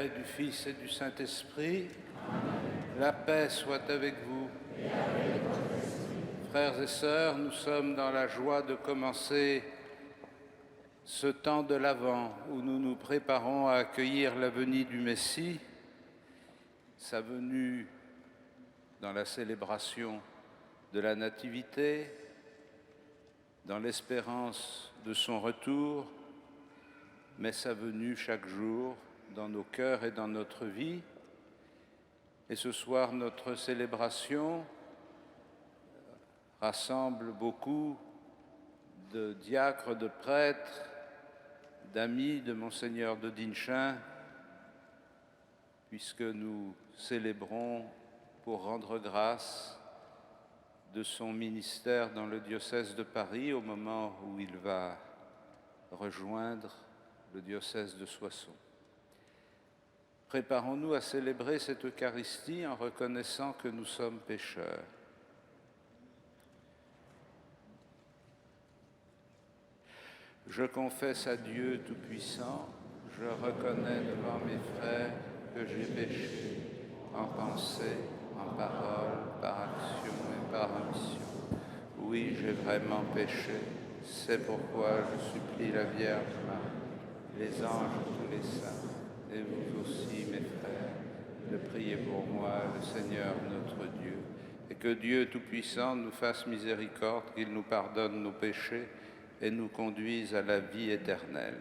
et du Fils et du Saint-Esprit. La paix soit avec vous. Frères et sœurs, nous sommes dans la joie de commencer ce temps de l'Avent où nous nous préparons à accueillir la venue du Messie, sa venue dans la célébration de la Nativité, dans l'espérance de son retour, mais sa venue chaque jour dans nos cœurs et dans notre vie. Et ce soir, notre célébration rassemble beaucoup de diacres, de prêtres, d'amis de Monseigneur de Dinchin, puisque nous célébrons pour rendre grâce de son ministère dans le diocèse de Paris au moment où il va rejoindre le diocèse de Soissons. Préparons-nous à célébrer cette Eucharistie en reconnaissant que nous sommes pécheurs. Je confesse à Dieu Tout-Puissant, je reconnais devant mes frères que j'ai péché en pensée, en parole, par action et par omission. Oui, j'ai vraiment péché. C'est pourquoi je supplie la Vierge Marie, les anges et tous les saints, et vous aussi, mes frères, de prier pour moi, le Seigneur notre Dieu, et que Dieu Tout-Puissant nous fasse miséricorde, qu'il nous pardonne nos péchés et nous conduise à la vie éternelle.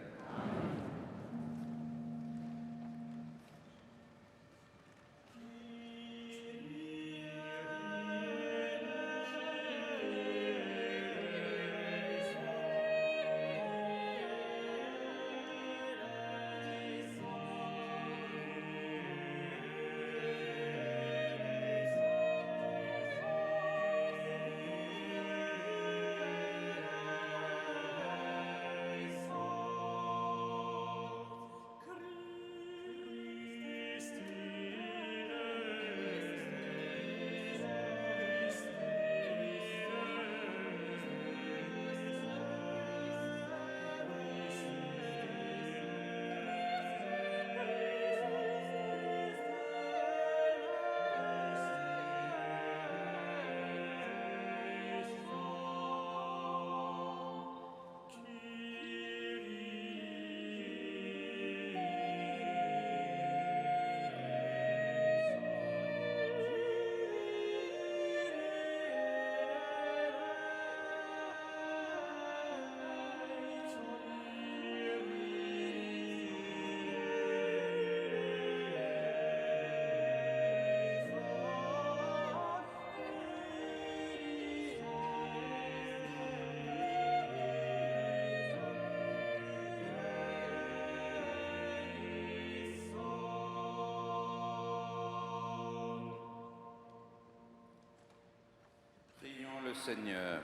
Prions le Seigneur.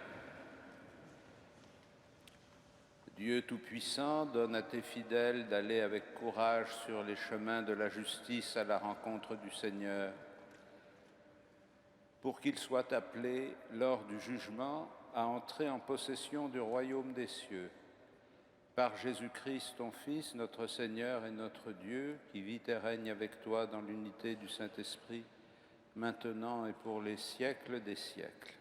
Dieu Tout-Puissant, donne à tes fidèles d'aller avec courage sur les chemins de la justice à la rencontre du Seigneur, pour qu'ils soient appelés, lors du jugement, à entrer en possession du royaume des cieux. Par Jésus-Christ, ton Fils, notre Seigneur et notre Dieu, qui vit et règne avec toi dans l'unité du Saint-Esprit, maintenant et pour les siècles des siècles.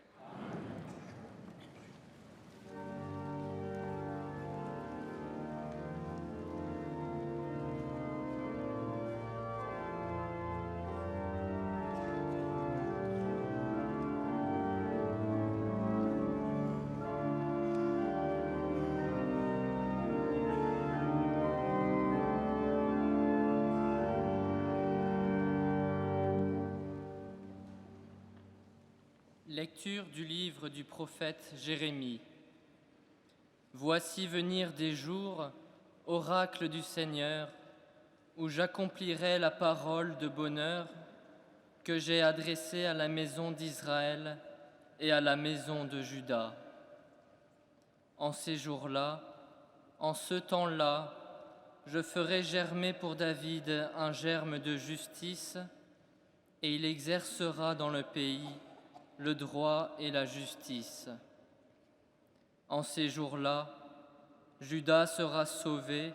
Lecture du livre du prophète Jérémie. Voici venir des jours, oracle du Seigneur, où j'accomplirai la parole de bonheur que j'ai adressée à la maison d'Israël et à la maison de Juda. En ces jours-là, en ce temps-là, je ferai germer pour David un germe de justice, et il exercera dans le pays le droit et la justice. En ces jours-là, Juda sera sauvé,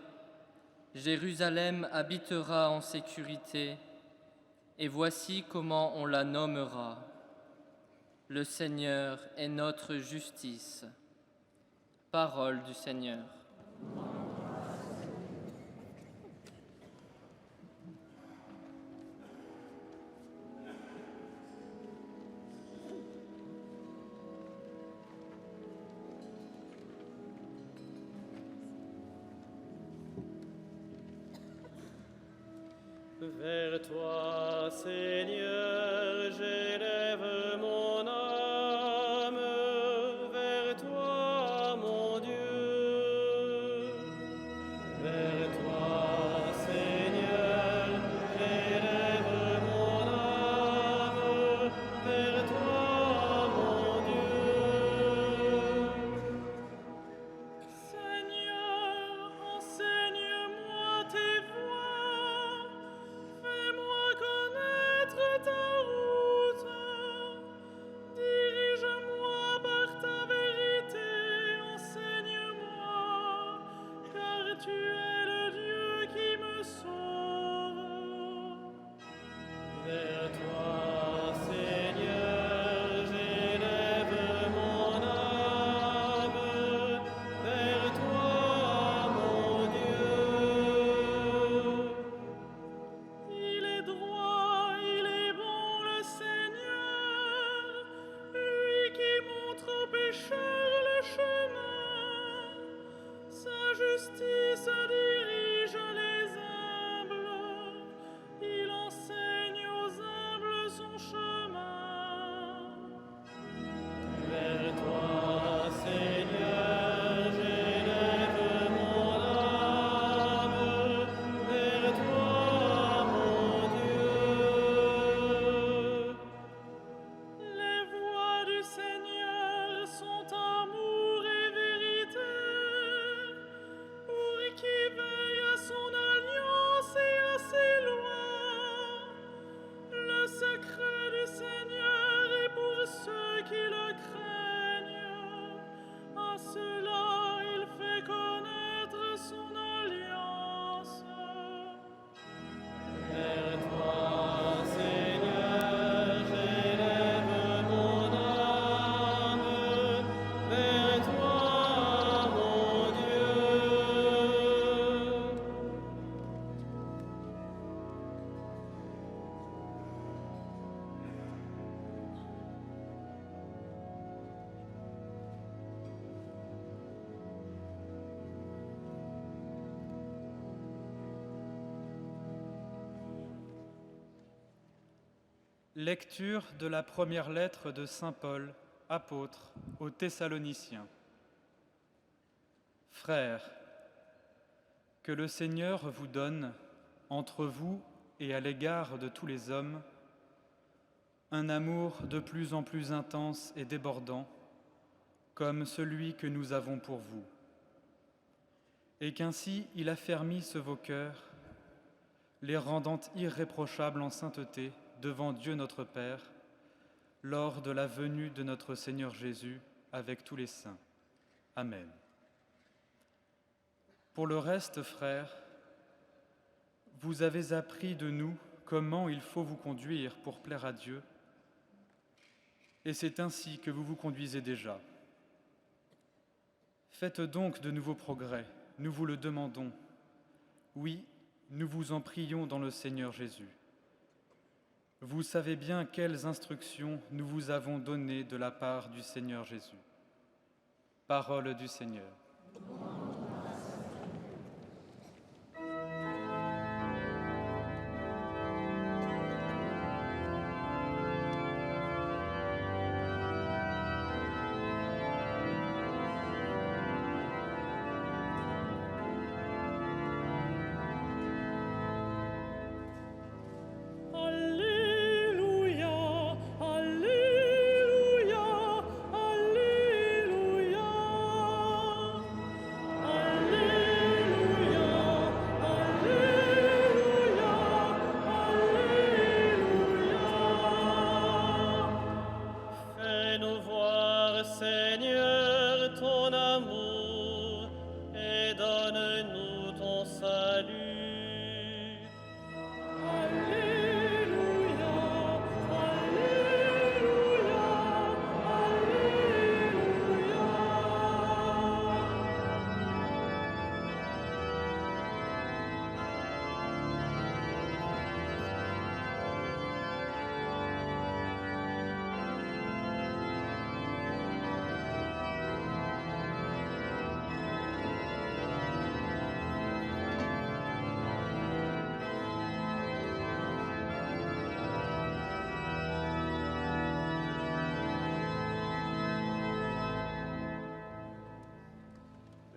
Jérusalem habitera en sécurité, et voici comment on la nommera. Le Seigneur est notre justice. Parole du Seigneur. Vers toi, Seigneur, j'élève mon âme, vers toi, mon Dieu. Vers toi, Seigneur, j'élève mon âme, vers toi, mon Dieu. Seigneur, enseigne-moi tes voies. Fais-moi connaître ta route, dirige-moi par ta vérité, enseigne-moi, car tu es le Dieu qui me sauve. Vers toi, Seigneur, j'élève mon âme, vers toi, mon Dieu. Il est droit, il est bon le Seigneur, lui qui montre aux pécheurs le chemin. Sa justice dirige les humbles, il enseigne aux humbles son chemin. Vers toi, Seigneur, j'élève mon âme, vers toi, mon Dieu. Les voies du Seigneur sont amour et vérité, pour qui veille à son alliance et à ses lois. Le secret du Seigneur est pour ceux qui le craignent, à ceux-là il fait connaître son alliance. Vers toi, Seigneur, j'élève mon âme, vers toi, mon Dieu. Lecture de la première lettre de Saint Paul, apôtre, aux Thessaloniciens. Frères, que le Seigneur vous donne, entre vous et à l'égard de tous les hommes, un amour de plus en plus intense et débordant, comme celui que nous avons pour vous, et qu'ainsi il affermisse vos cœurs, les rendant irréprochables en sainteté devant Dieu notre Père, lors de la venue de notre Seigneur Jésus avec tous les saints. Amen. Pour le reste, frères, vous avez appris de nous comment il faut vous conduire pour plaire à Dieu, et c'est ainsi que vous vous conduisez déjà. Faites donc de nouveaux progrès, nous vous le demandons. Oui, nous vous en prions dans le Seigneur Jésus. Vous savez bien quelles instructions nous vous avons données de la part du Seigneur Jésus. Parole du Seigneur. Alléluia, Alléluia, Alléluia. Alléluia, Alléluia, Alléluia. Fais-nous voir, Seigneur, ton amour et donne-nous ton salut.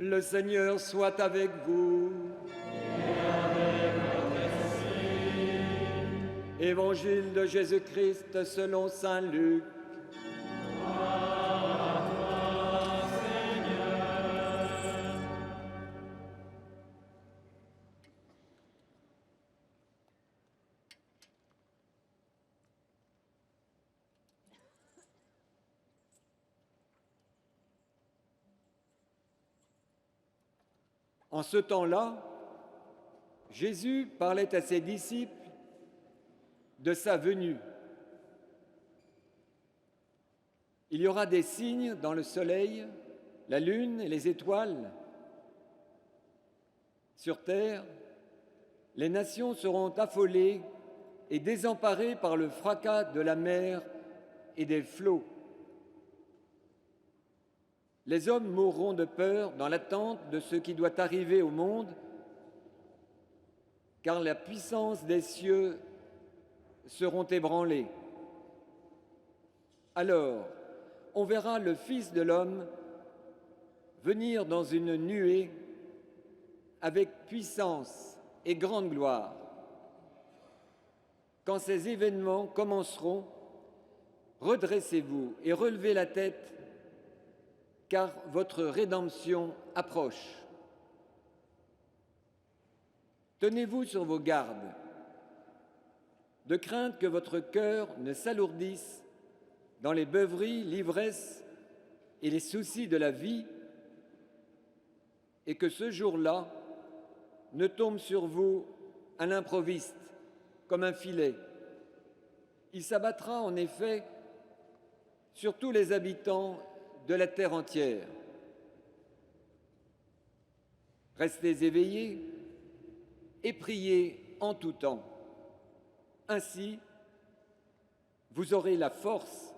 Le Seigneur soit avec vous. Évangile de Jésus-Christ selon saint Luc. En ce temps-là, Jésus parlait à ses disciples de sa venue. Il y aura des signes dans le soleil, la lune et les étoiles. Sur terre, les nations seront affolées et désemparées par le fracas de la mer et des flots. Les hommes mourront de peur dans l'attente de ce qui doit arriver au monde, car la puissance des cieux seront ébranlées. Alors, on verra le Fils de l'homme venir dans une nuée avec puissance et grande gloire. Quand ces événements commenceront, redressez-vous et relevez la tête, car votre rédemption approche. Tenez-vous sur vos gardes, de crainte que votre cœur ne s'alourdisse dans les beuveries, l'ivresse et les soucis de la vie, et que ce jour-là ne tombe sur vous à l'improviste, comme un filet. Il s'abattra en effet sur tous les habitants de la terre entière. Restez éveillés et priez en tout temps. Ainsi, vous aurez la force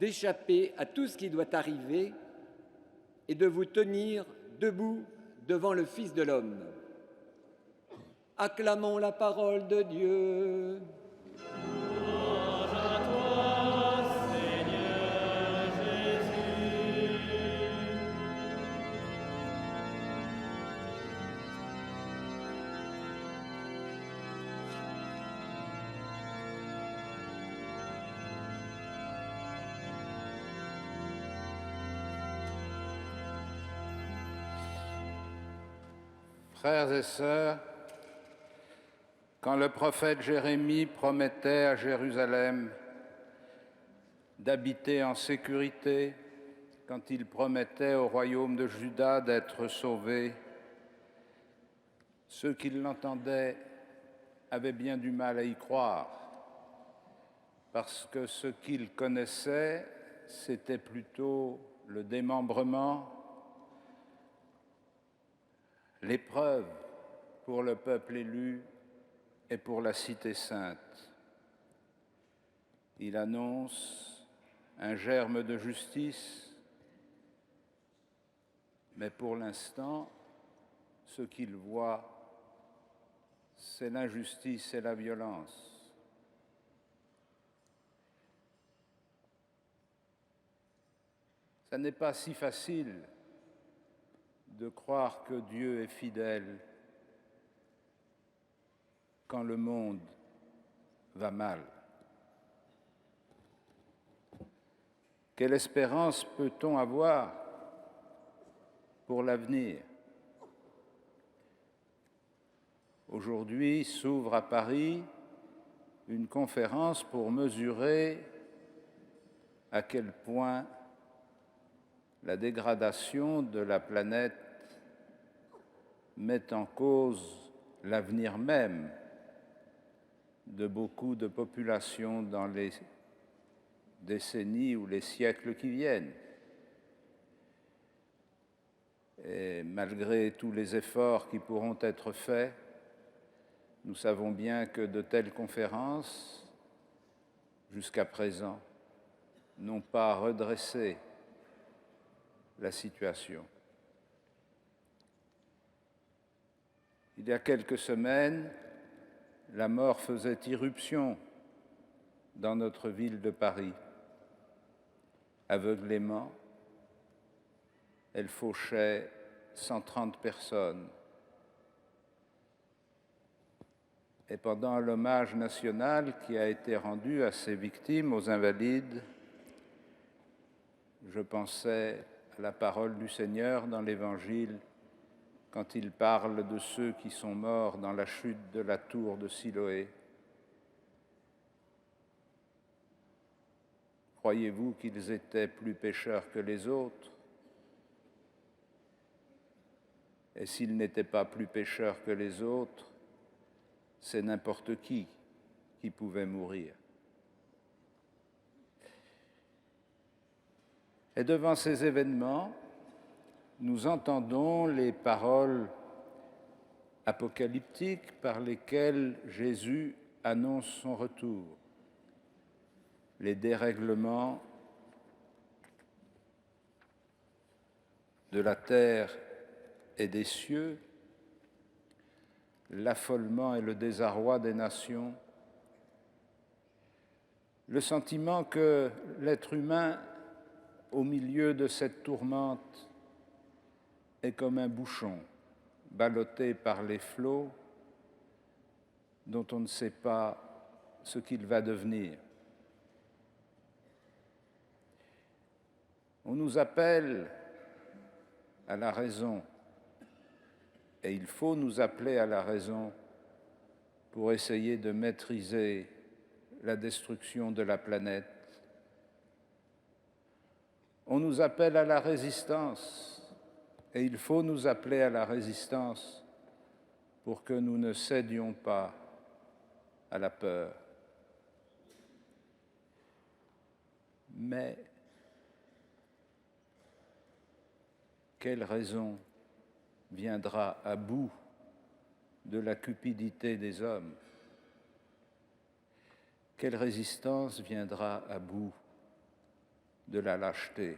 d'échapper à tout ce qui doit arriver et de vous tenir debout devant le Fils de l'homme. Acclamons la parole de Dieu. Frères et sœurs, quand le prophète Jérémie promettait à Jérusalem d'habiter en sécurité, quand il promettait au royaume de Juda d'être sauvé, ceux qui l'entendaient avaient bien du mal à y croire, parce que ce qu'ils connaissaient, c'était plutôt le démembrement, l'épreuve pour le peuple élu et pour la cité sainte. Il annonce un germe de justice, mais pour l'instant, ce qu'il voit, c'est l'injustice et la violence. Ça n'est pas si facile de croire que Dieu est fidèle quand le monde va mal. Quelle espérance peut-on avoir pour l'avenir? Aujourd'hui s'ouvre à Paris une conférence pour mesurer à quel point la dégradation de la planète met en cause l'avenir même de beaucoup de populations dans les décennies ou les siècles qui viennent. Et malgré tous les efforts qui pourront être faits, nous savons bien que de telles conférences, jusqu'à présent, n'ont pas redressé la situation. Il y a quelques semaines, la mort faisait irruption dans notre ville de Paris. Aveuglément, elle fauchait 130 personnes. Et pendant l'hommage national qui a été rendu à ces victimes, aux invalides, je pensais à la parole du Seigneur dans l'Évangile quand il parle de ceux qui sont morts dans la chute de la tour de Siloé. Croyez-vous qu'ils étaient plus pécheurs que les autres? Et s'ils n'étaient pas plus pécheurs que les autres, c'est n'importe qui pouvait mourir. Et devant ces événements, nous entendons les paroles apocalyptiques par lesquelles Jésus annonce son retour. Les dérèglements de la terre et des cieux, l'affolement et le désarroi des nations, le sentiment que l'être humain, au milieu de cette tourmente, est comme un bouchon ballotté par les flots dont on ne sait pas ce qu'il va devenir. On nous appelle à la raison, et il faut nous appeler à la raison pour essayer de maîtriser la destruction de la planète. On nous appelle à la résistance, et il faut nous appeler à la résistance pour que nous ne cédions pas à la peur. Mais quelle raison viendra à bout de la cupidité des hommes? Quelle résistance viendra à bout de la lâcheté?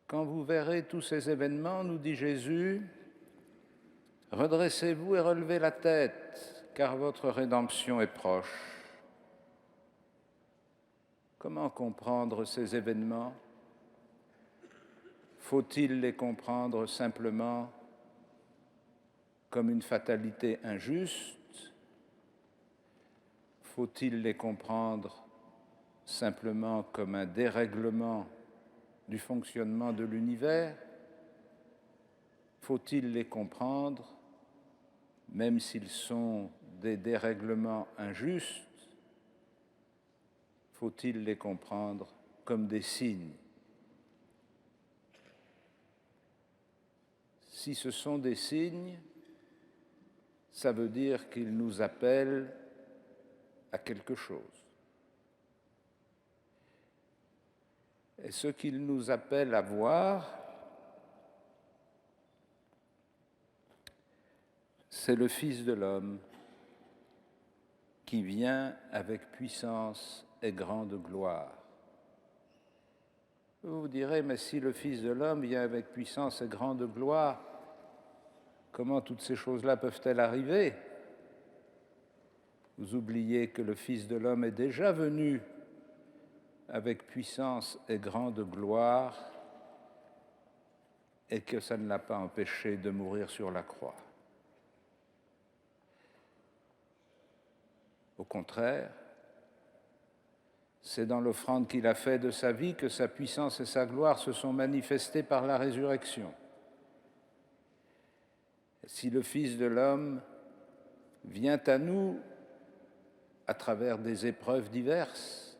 Quand vous verrez tous ces événements, nous dit Jésus, redressez-vous et relevez la tête, car votre rédemption est proche. Comment comprendre ces événements? Faut-il les comprendre simplement comme une fatalité injuste? Faut-il les comprendre simplement comme un dérèglement du fonctionnement de l'univers? Faut-il les comprendre, même s'ils sont des dérèglements injustes, faut-il les comprendre comme des signes? Si ce sont des signes, ça veut dire qu'ils nous appellent à quelque chose. Et ce qu'ils nous appellent à voir, c'est le Fils de l'homme qui vient avec puissance et grande gloire. Vous vous direz, mais si le Fils de l'homme vient avec puissance et grande gloire, comment toutes ces choses-là peuvent-elles arriver? Vous oubliez que le Fils de l'homme est déjà venu avec puissance et grande gloire et que ça ne l'a pas empêché de mourir sur la croix. Au contraire, c'est dans l'offrande qu'il a faite de sa vie que sa puissance et sa gloire se sont manifestées par la résurrection. Si le Fils de l'homme vient à nous à travers des épreuves diverses,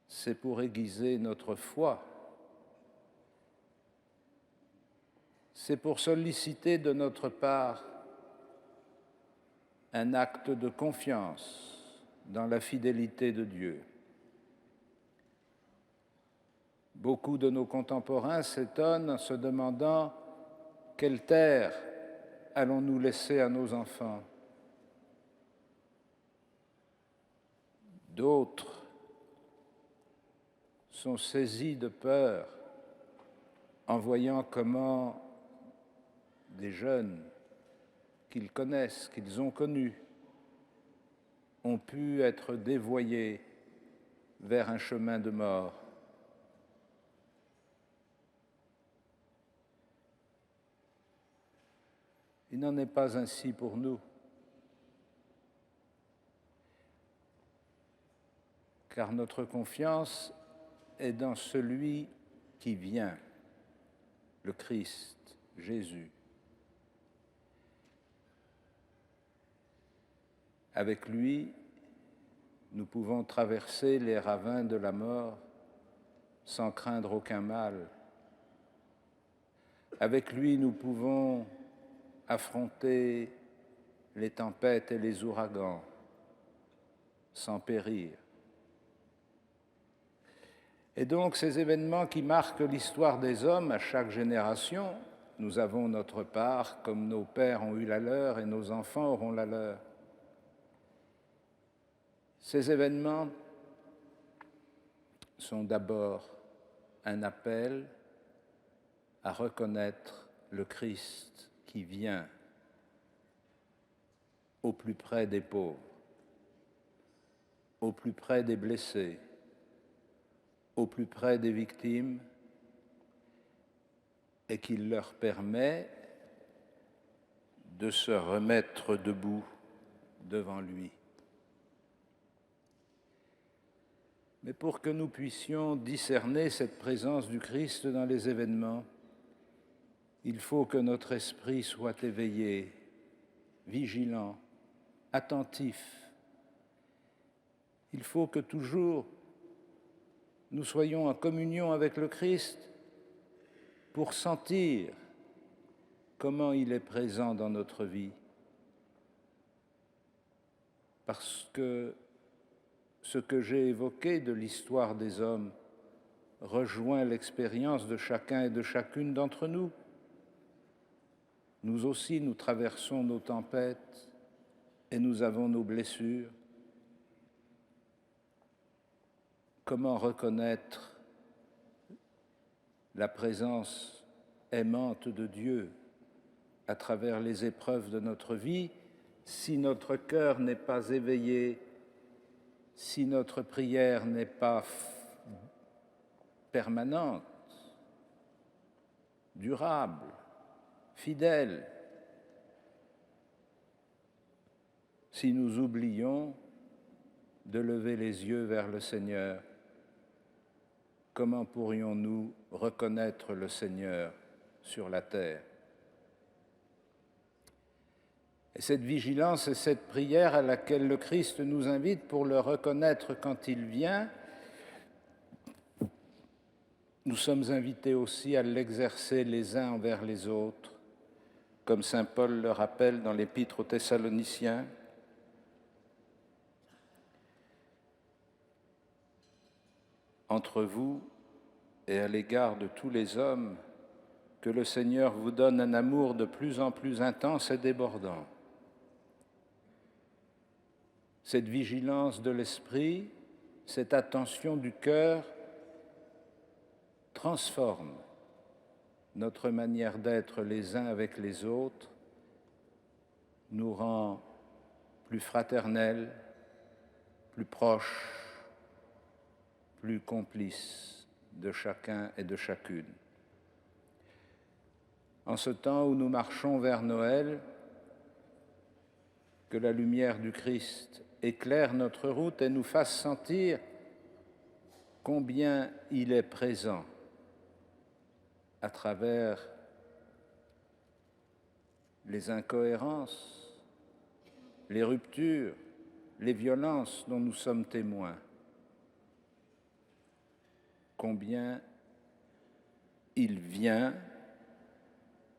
c'est pour aiguiser notre foi. C'est pour solliciter de notre part un acte de confiance dans la fidélité de Dieu. Beaucoup de nos contemporains s'étonnent en se demandant quelle terre allons-nous laisser à nos enfants. D'autres sont saisis de peur en voyant comment des jeunes qu'ils connaissent, qu'ils ont connus, ont pu être dévoyés vers un chemin de mort. Il n'en est pas ainsi pour nous, car notre confiance est dans celui qui vient, le Christ, Jésus. Avec lui, nous pouvons traverser les ravins de la mort sans craindre aucun mal. Avec lui, nous pouvons affronter les tempêtes et les ouragans sans périr. Et donc, ces événements qui marquent l'histoire des hommes à chaque génération, nous avons notre part, comme nos pères ont eu la leur et nos enfants auront la leur. Ces événements sont d'abord un appel à reconnaître le Christ qui vient au plus près des pauvres, au plus près des blessés, au plus près des victimes, et qui leur permet de se remettre debout devant lui. Mais pour que nous puissions discerner cette présence du Christ dans les événements, il faut que notre esprit soit éveillé, vigilant, attentif. Il faut que toujours nous soyons en communion avec le Christ pour sentir comment il est présent dans notre vie. Parce que ce que j'ai évoqué de l'histoire des hommes rejoint l'expérience de chacun et de chacune d'entre nous. Nous aussi, nous traversons nos tempêtes et nous avons nos blessures. Comment reconnaître la présence aimante de Dieu à travers les épreuves de notre vie si notre cœur n'est pas éveillé, si notre prière n'est pas permanente, durable, fidèle, si nous oublions de lever les yeux vers le Seigneur? Comment pourrions-nous reconnaître le Seigneur sur la terre? Et cette vigilance et cette prière à laquelle le Christ nous invite pour le reconnaître quand il vient, nous sommes invités aussi à l'exercer les uns envers les autres, comme saint Paul le rappelle dans l'Épître aux Thessaloniciens. Entre vous et à l'égard de tous les hommes, que le Seigneur vous donne un amour de plus en plus intense et débordant. Cette vigilance de l'esprit, cette attention du cœur transforme notre manière d'être les uns avec les autres, nous rend plus fraternels, plus proches, plus complices de chacun et de chacune. En ce temps où nous marchons vers Noël, que la lumière du Christ éclaire notre route et nous fasse sentir combien il est présent à travers les incohérences, les ruptures, les violences dont nous sommes témoins. Combien il vient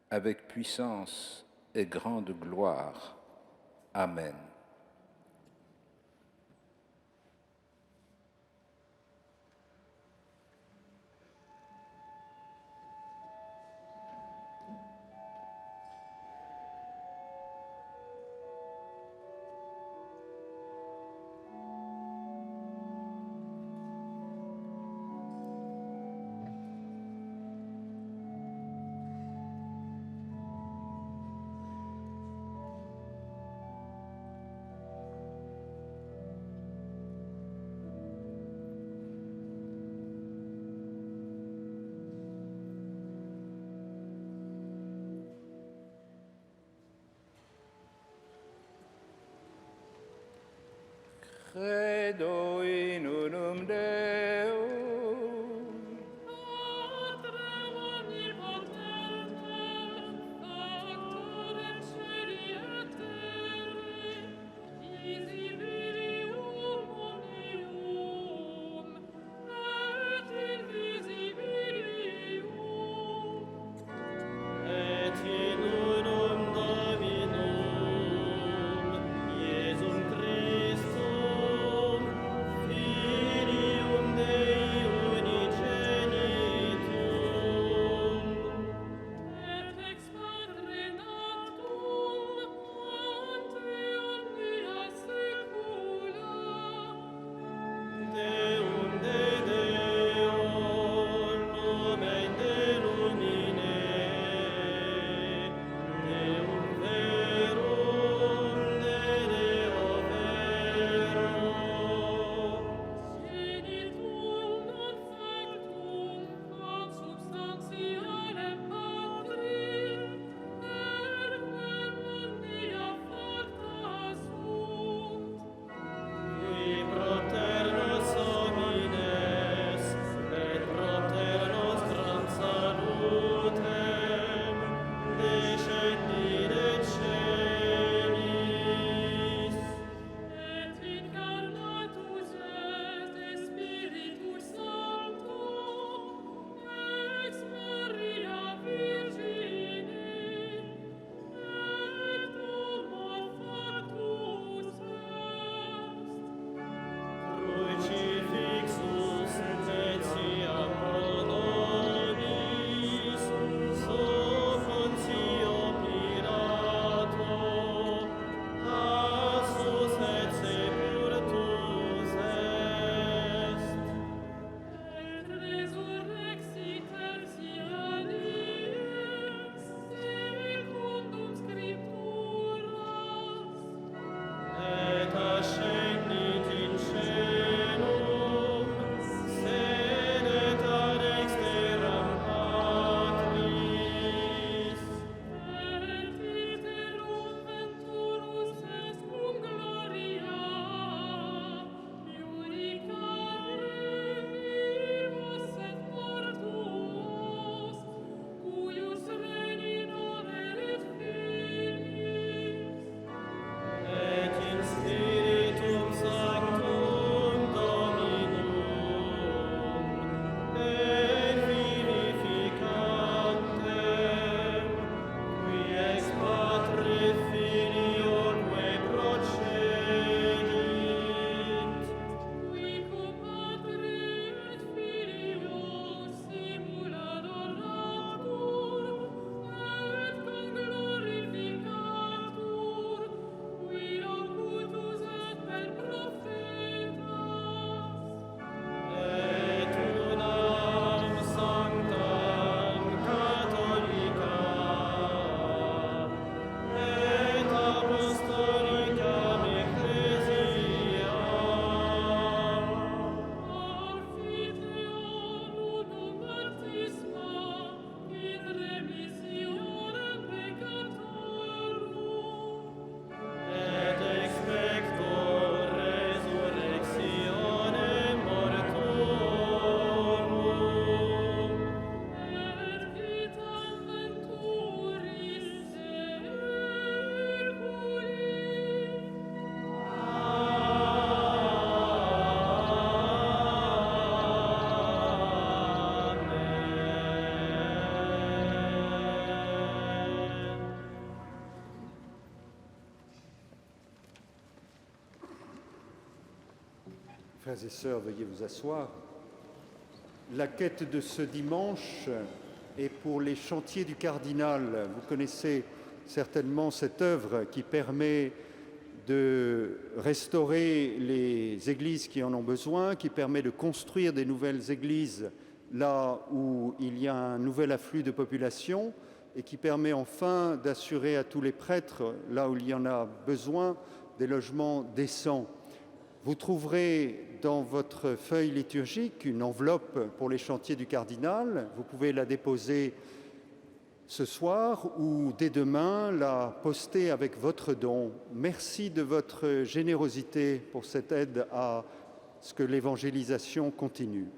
avec puissance et grande gloire. Amen. Credo in unum Deum, Patrem omnipotentem, Factorem caeli et terrae, visibilium omnium, et invisibilium. Et in unum Dominum, Iesum Christum, Filium Dei unigenitum, et ex Patre natum, ante omnia saecula, Deum de Deo, nomen de lumine, Deum verum de Deo vero. Genitum non factum consubstantialem Patri, perquem omnia forta sunt. Qui propter nos homines, et propter nostram salutem, descendit et celis. Et incarnatus est de Spiritus Sancto, ex Maria Virgine, et homo factus est. Crucifixus etiam pro nobis, sob Pontio Pilato, passus et sepultus est. Et resurrexit tertia dies, secundum Scripturas, et ascendit in caelum, sedet ad exteram Patris, et iterum venturus est cum gloria, iudicare vivos et mortuos, cuius regni noverit Filiis. Et in Spiritum Sanctum Dominum, et vivificantem, qui ex Patre Filioque procedit, qui cum Patre et Filio simul adoratur, et conglorificatur, qui locutus et per prophetas, et unam sanctam catholicam, et apostolicam ecclesiam, Orfiteam unum baptisma in remissionem peccatorum, et expecto resurrectionem mortuorum, et vitam venturis seculi. Amen. Frères et sœurs, veuillez vous asseoir. La quête de ce dimanche est pour les chantiers du cardinal. Vous connaissez certainement cette œuvre qui permet de restaurer les églises qui en ont besoin, qui permet de construire des nouvelles églises là où il y a un nouvel afflux de population et qui permet enfin d'assurer à tous les prêtres, là où il y en a besoin, des logements décents. Vous trouverez dans votre feuille liturgique une enveloppe pour les chantiers du cardinal. Vous pouvez la déposer ce soir ou dès demain la poster avec votre don. Merci de votre générosité pour cette aide à ce que l'évangélisation continue.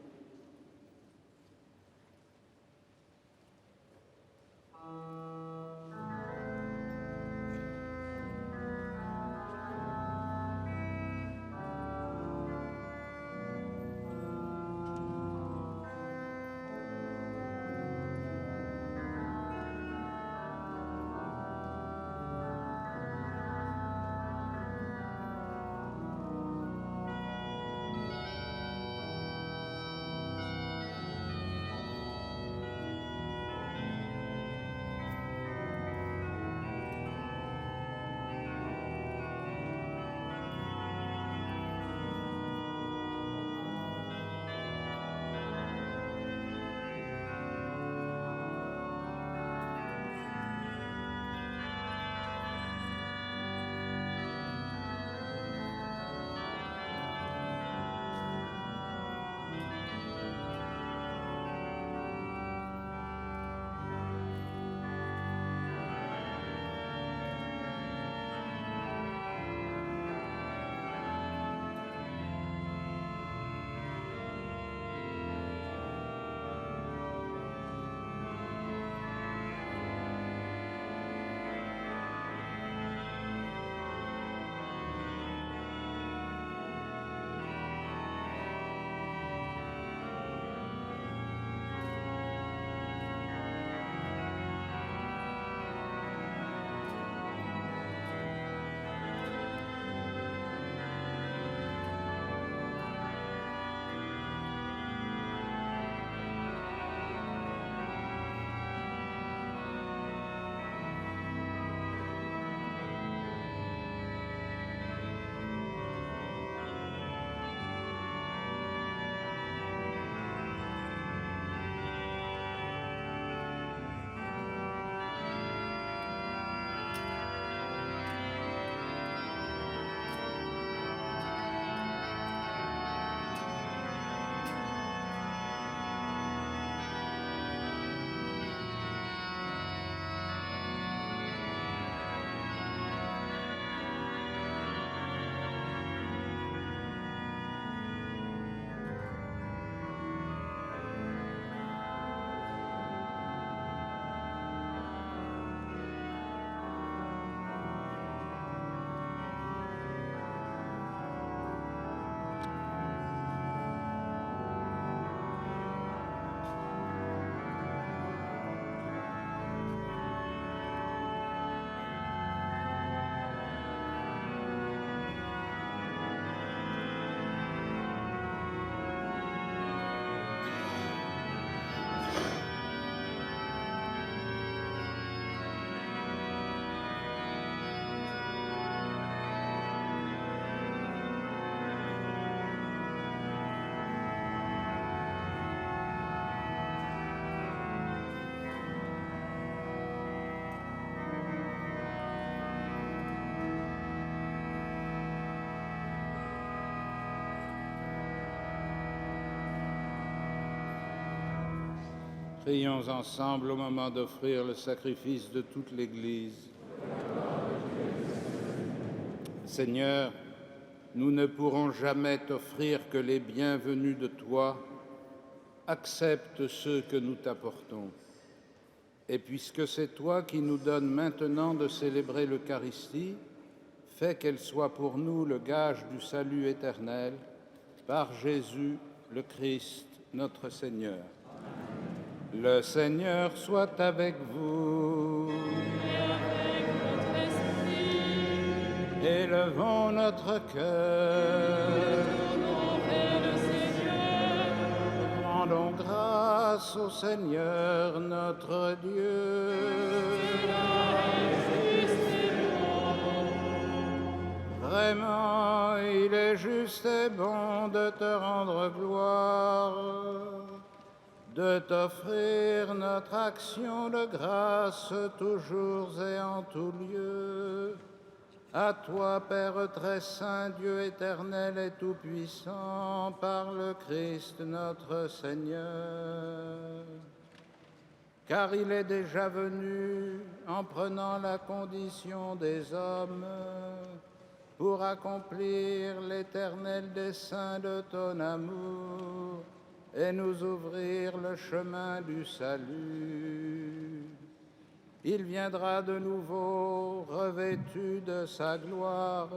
Prions ensemble au moment d'offrir le sacrifice de toute l'Église. Seigneur, nous ne pourrons jamais t'offrir que les bienvenus de toi. Accepte ceux que nous t'apportons. Et puisque c'est toi qui nous donnes maintenant de célébrer l'Eucharistie, fais qu'elle soit pour nous le gage du salut éternel, par Jésus le Christ, notre Seigneur. Le Seigneur soit avec vous. Et avec votre esprit. Élevons notre cœur. Tournons vers le Seigneur. Rendons grâce au Seigneur notre Dieu. Vraiment, il est juste et bon de te rendre gloire, de t'offrir notre action de grâce toujours et en tout lieu. À toi, Père très saint, Dieu éternel et tout-puissant, par le Christ notre Seigneur. car il est déjà venu en prenant la condition des hommes pour accomplir l'éternel dessein de ton amour et nous ouvrir le chemin du salut. Il viendra de nouveau revêtu de sa gloire,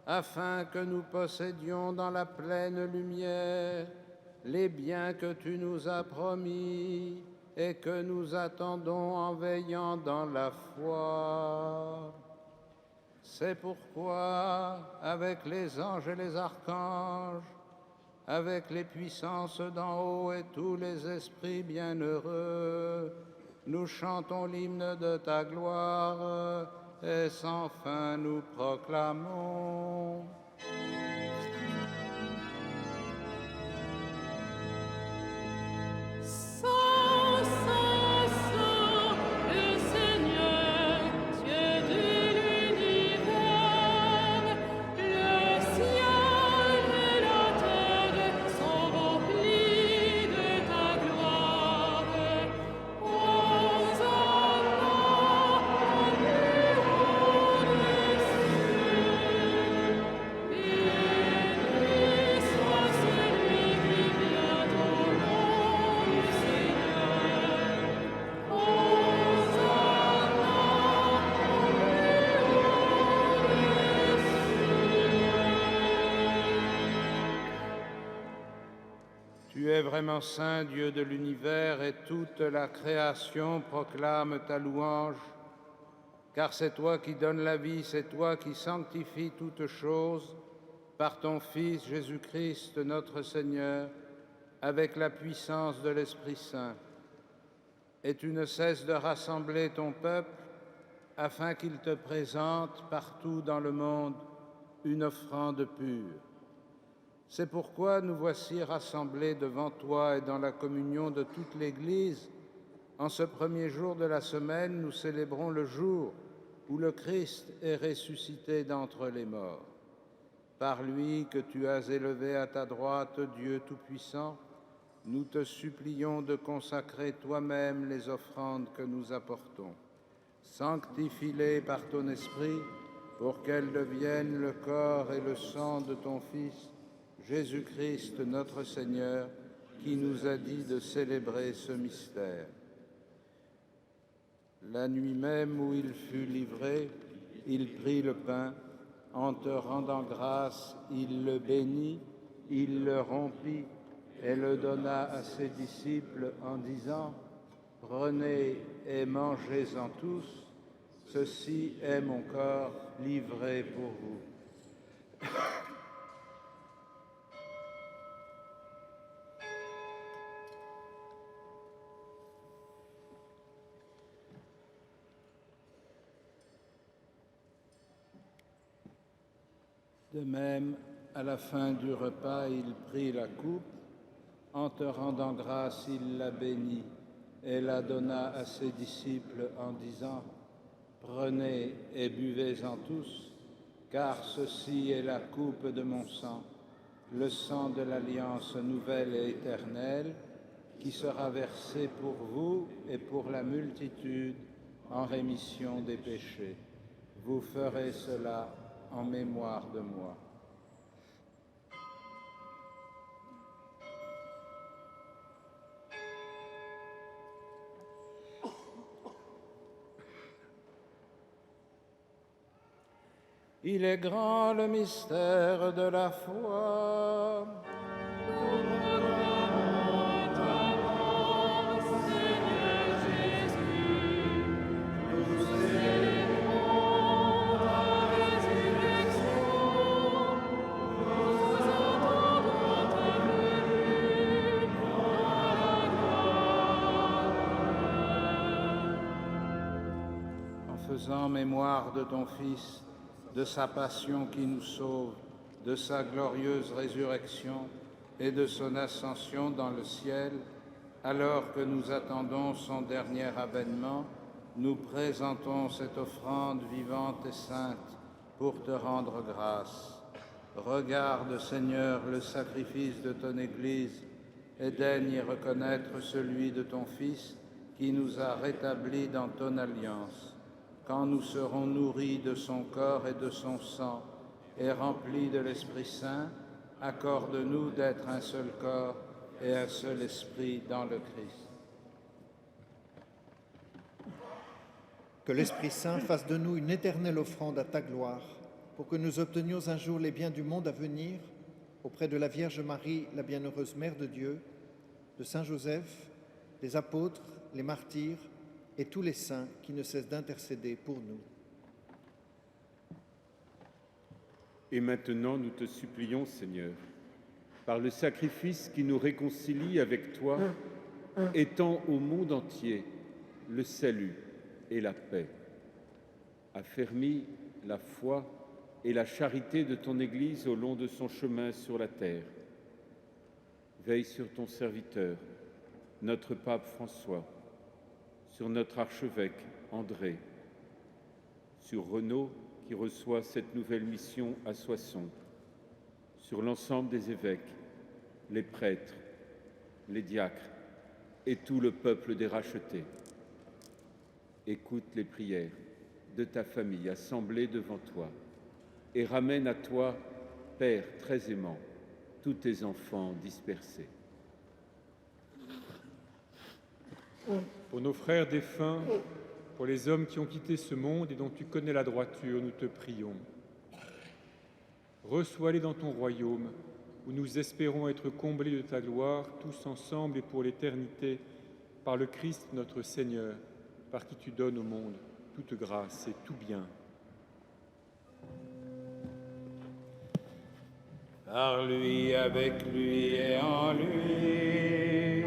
afin que nous possédions dans la pleine lumière les biens que tu nous as promis et que nous attendons en veillant dans la foi. C'est pourquoi, avec les anges et les archanges, avec les puissances d'en haut et tous les esprits bienheureux, nous chantons l'hymne de ta gloire et sans fin nous proclamons. Saint, Saint, Saint, le Seigneur, Dieu de l'univers, le ciel et la terre sont remplis de ta gloire. Hosanna au plus haut des cieux. Béni soit celui qui vient au nom du Seigneur. Hosanna au Tu es vraiment saint, Dieu de l'univers, et toute la création proclame ta louange, car c'est toi qui donnes la vie, c'est toi qui sanctifies toutes choses par ton Fils Jésus-Christ, notre Seigneur, avec la puissance de l'Esprit Saint. Et tu ne cesses de rassembler ton peuple afin qu'il te présente partout dans le monde une offrande pure. C'est pourquoi nous voici rassemblés devant toi et dans la communion de toute l'Église. En ce premier jour de la semaine, nous célébrons le jour où le Christ est ressuscité d'entre les morts. Par lui que tu as élevé à ta droite, Dieu Tout-Puissant, nous te supplions de consacrer toi-même les offrandes que nous apportons. Sanctifie-les par ton Esprit pour qu'elles deviennent le corps et le sang de ton Fils, Jésus-Christ notre Seigneur, qui nous a dit de célébrer ce mystère. La nuit même où il fut livré, il prit le pain, en te rendant grâce, il le bénit, il le rompit et le donna à ses disciples en disant : « Prenez et mangez-en tous, ceci est mon corps livré pour vous. » De même, à la fin du repas, il prit la coupe, en te rendant grâce, il la bénit et la donna à ses disciples en disant : « Prenez et buvez-en tous, car ceci est la coupe de mon sang, le sang de l'alliance nouvelle et éternelle, qui sera versé pour vous et pour la multitude en rémission des péchés. Vous ferez cela en mémoire de moi. » Il est grand le mystère de la foi. Faisant mémoire de ton Fils, de sa passion qui nous sauve, de sa glorieuse résurrection et de son ascension dans le ciel, alors que nous attendons son dernier avènement, nous présentons cette offrande vivante et sainte pour te rendre grâce. Regarde, Seigneur, le sacrifice de ton Église et daigne y reconnaître celui de ton Fils, qui nous a rétablis dans ton alliance. Quand nous serons nourris de son corps et de son sang et remplis de l'Esprit Saint, accorde-nous d'être un seul corps et un seul esprit dans le Christ. Que l'Esprit Saint fasse de nous une éternelle offrande à ta gloire, pour que nous obtenions un jour les biens du monde à venir, auprès de la Vierge Marie, la bienheureuse Mère de Dieu, de Saint Joseph, des apôtres, les martyrs et tous les saints qui ne cessent d'intercéder pour nous. Et maintenant, nous te supplions, Seigneur, par le sacrifice qui nous réconcilie avec toi, étends au monde entier le salut et la paix. Affermis la foi et la charité de ton Église au long de son chemin sur la terre. Veille sur ton serviteur, notre pape François, sur notre archevêque André, sur Renaud qui reçoit cette nouvelle mission à Soissons, sur l'ensemble des évêques, les prêtres, les diacres et tout le peuple des rachetés. Écoute les prières de ta famille assemblée devant toi et ramène à toi, Père très aimant, tous tes enfants dispersés. Pour nos frères défunts, pour les hommes qui ont quitté ce monde et dont tu connais la droiture, nous te prions. Reçois-les dans ton royaume, où nous espérons être comblés de ta gloire, tous ensemble et pour l'éternité, par le Christ notre Seigneur, par qui tu donnes au monde toute grâce et tout bien. Par lui, avec lui et en lui.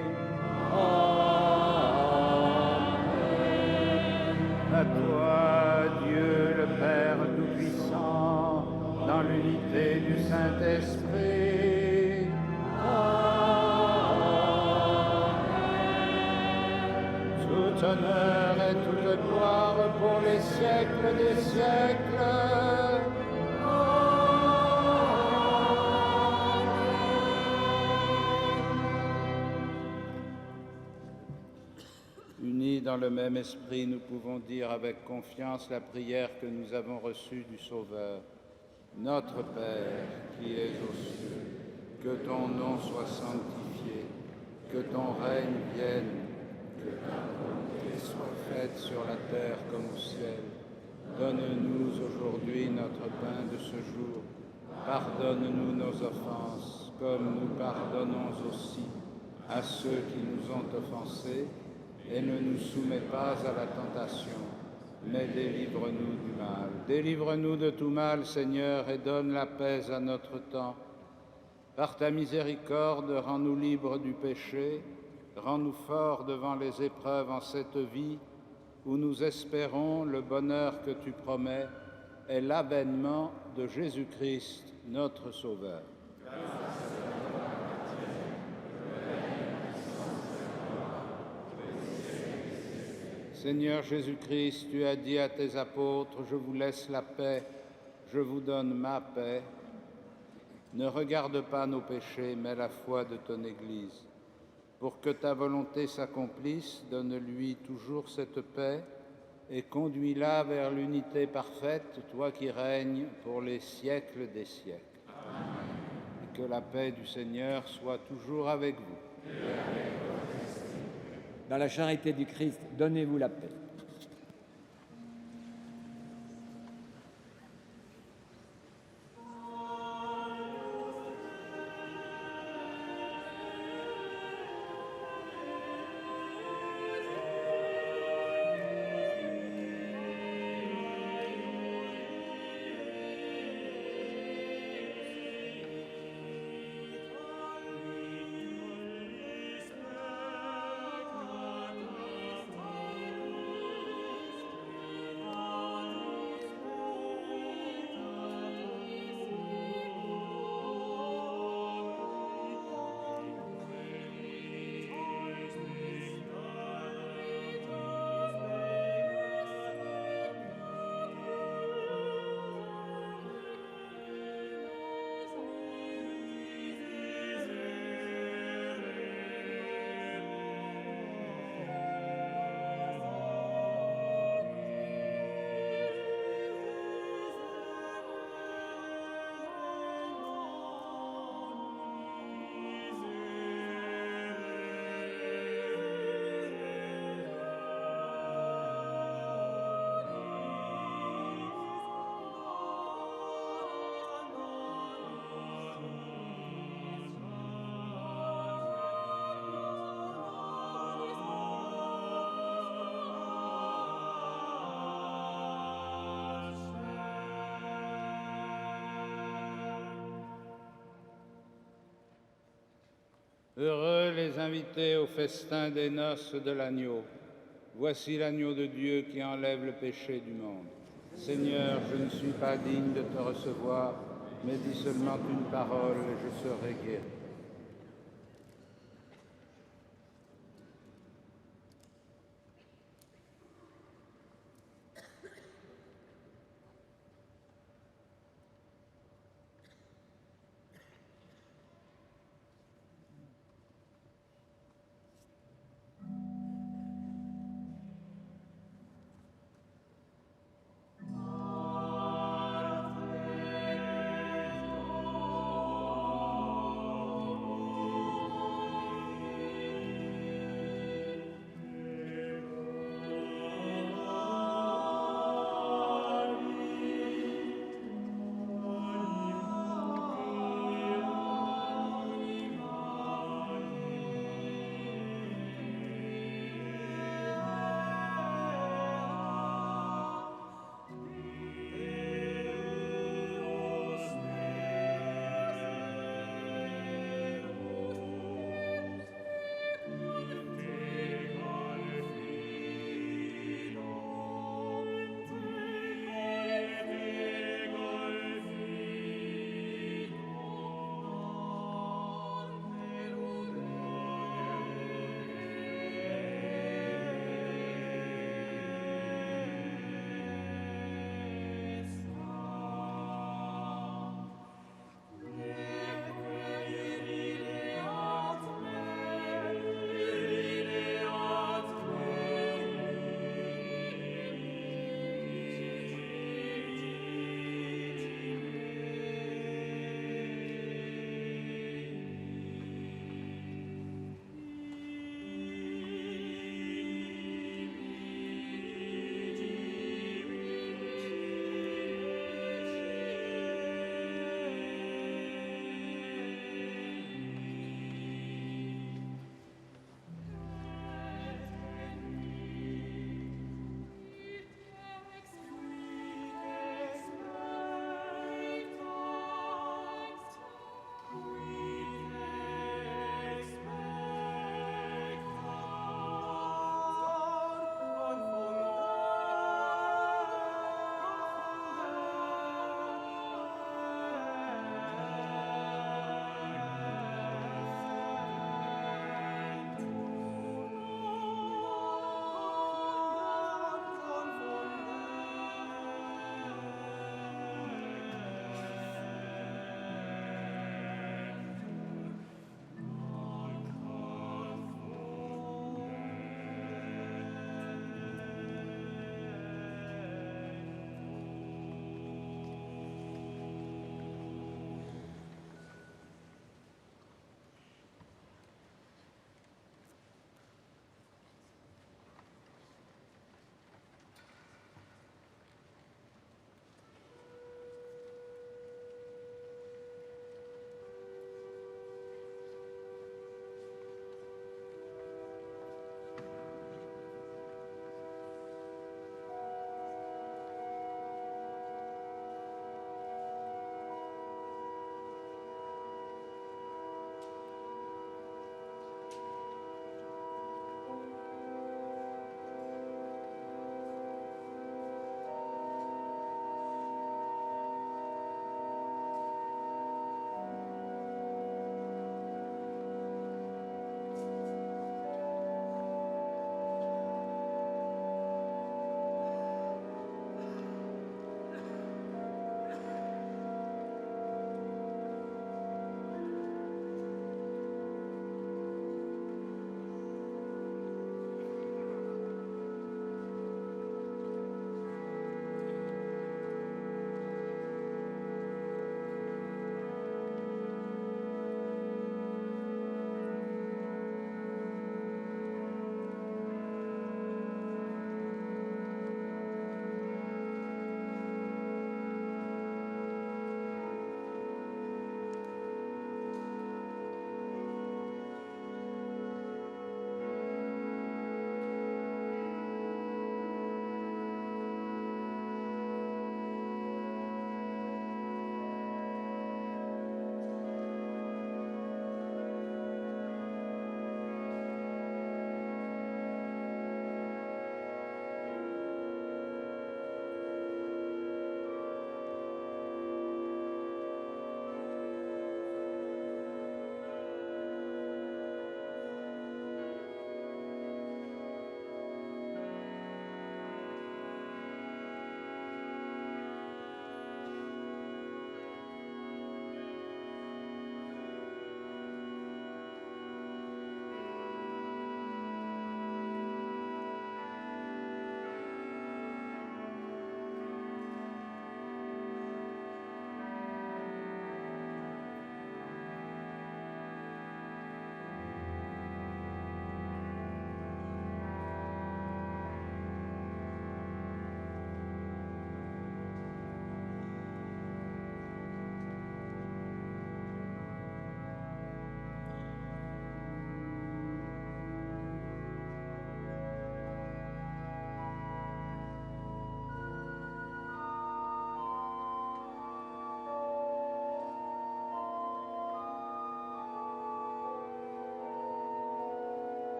À toi, Dieu le Père Tout-Puissant, dans l'unité du Saint-Esprit. Tout honneur et toute gloire pour les siècles des siècles. Unis dans le même esprit, nous pouvons dire avec confiance la prière que nous avons reçue du Sauveur. Notre Père, qui es aux cieux, que ton nom soit sanctifié, que ton règne vienne, que ta volonté soit faite sur la terre comme au ciel. Donne-nous aujourd'hui notre pain de ce jour. Pardonne-nous nos offenses, comme nous pardonnons aussi à ceux qui nous ont offensés. Et ne nous soumets pas à la tentation, mais délivre-nous du mal. Délivre-nous de tout mal, Seigneur, et donne la paix à notre temps. Par ta miséricorde, rends-nous libres du péché, rends-nous forts devant les épreuves en cette vie, où nous espérons le bonheur que tu promets et l'avènement de Jésus-Christ, notre Sauveur. Seigneur Jésus-Christ, tu as dit à tes apôtres, je vous laisse la paix, je vous donne ma paix. Ne regarde pas nos péchés, mais la foi de ton Église. Pour que ta volonté s'accomplisse, donne-lui toujours cette paix et conduis-la vers l'unité parfaite, toi qui règnes pour les siècles des siècles. Amen. Et que la paix du Seigneur soit toujours avec vous. Dans la charité du Christ, donnez-vous la paix. Heureux les invités au festin des noces de l'agneau. Voici l'agneau de Dieu qui enlève le péché du monde. Seigneur, je ne suis pas digne de te recevoir, mais dis seulement une parole et je serai guéri.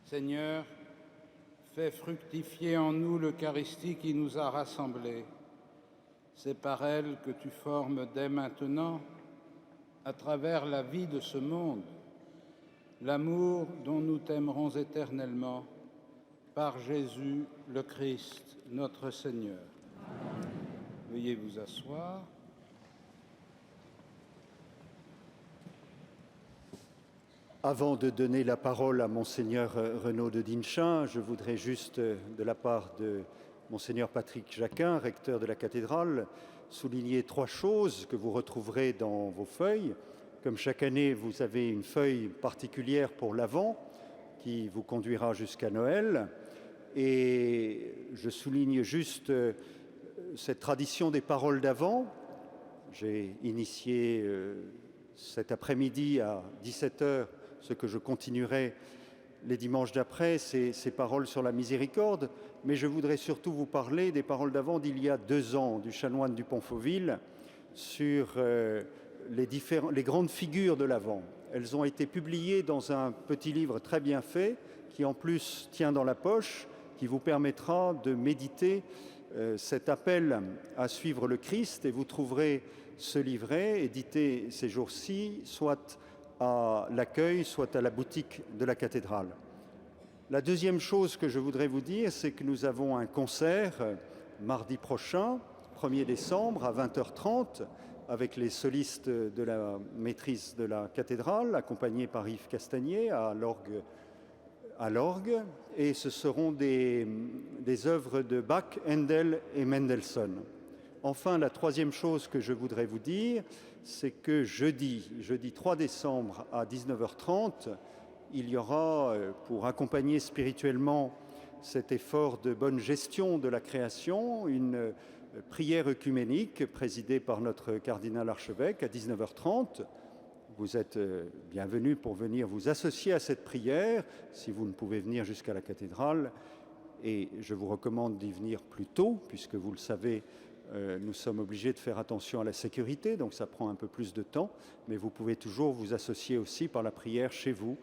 Seigneur, fais fructifier en nous l'Eucharistie qui nous a rassemblés. C'est par elle que tu formes dès maintenant, à travers la vie de ce monde, l'amour dont nous t'aimerons éternellement, par Jésus le Christ, notre Seigneur. Veuillez vous asseoir. Avant de donner la parole à Monseigneur Renaud de Dinchin, je voudrais juste, de la part de Monseigneur Patrick Jacquin, recteur de la cathédrale, souligner 3 choses que vous retrouverez dans vos feuilles. Comme chaque année, vous avez une feuille particulière pour l'Avent qui vous conduira jusqu'à Noël. Et je souligne juste cette tradition des paroles d'Avent. J'ai initié cet après-midi à 17h ce que je continuerai les dimanches d'après, ces paroles sur la miséricorde, mais je voudrais surtout vous parler des paroles d'Avent d'il y a 2 ans, du chanoine du Pont-Fauville, sur les grandes figures de l'Avent. Elles ont été publiées dans un petit livre très bien fait, qui en plus tient dans la poche, qui vous permettra de méditer cet appel à suivre le Christ, et vous trouverez ce livret, édité ces jours-ci, soit à l'accueil, soit à la boutique de la cathédrale. La deuxième chose que je voudrais vous dire, c'est que nous avons un concert mardi prochain, 1er décembre, à 20h30, avec les solistes de la maîtrise de la cathédrale, accompagnés par Yves Castagnier à l'orgue, et ce seront des œuvres de Bach, Handel et Mendelssohn. Enfin, la troisième chose que je voudrais vous dire, c'est que jeudi 3 décembre à 19h30, il y aura, pour accompagner spirituellement cet effort de bonne gestion de la création, une prière œcuménique présidée par notre cardinal archevêque à 19h30. Vous êtes bienvenus pour venir vous associer à cette prière, si vous ne pouvez venir jusqu'à la cathédrale. Et je vous recommande d'y venir plus tôt, puisque vous le savez, nous sommes obligés de faire attention à la sécurité, donc ça prend un peu plus de temps, mais vous pouvez toujours vous associer aussi par la prière chez vous